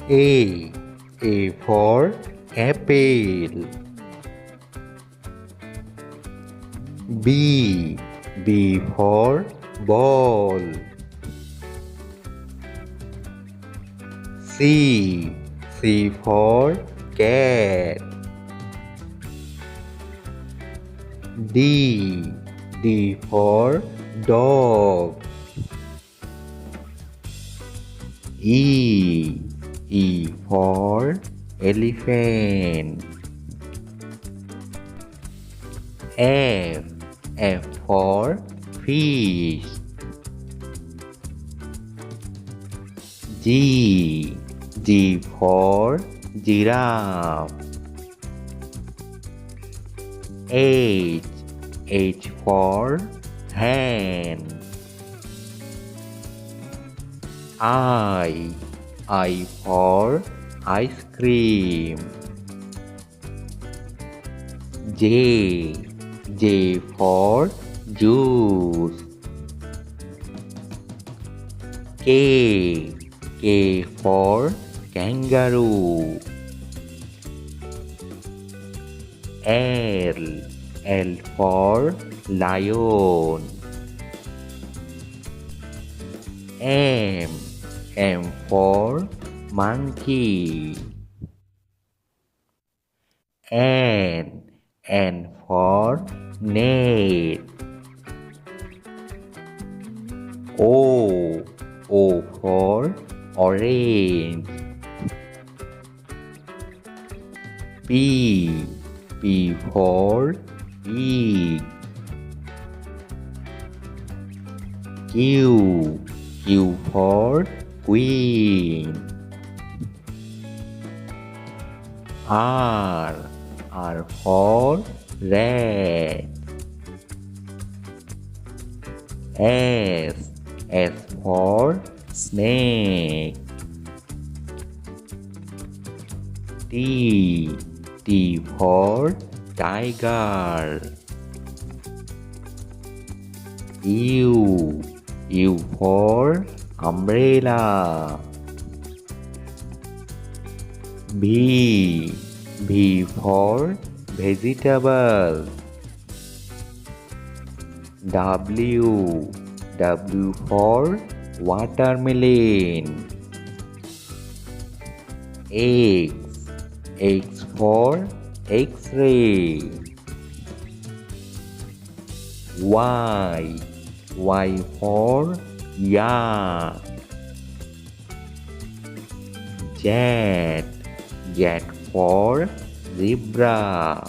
A. A for apple. B. B for ball. C. C for cat. D. D for dog. E. E for elephant. F. F for fish. G. G for giraffe. H. H for hen. I. I for ice cream. J. J for juice. K. K for kangaroo. L. L for lion. M. M for monkey. N. N for net. O. O for orange. P. P for pig. Q. Q for queen. R. R for rat. S. S for snake. T. T for tiger. U. U for umbrella. V. V for vegetable. W. W for watermelon. X. X for X-ray. Y. Y for yak. Z. Z for zebra.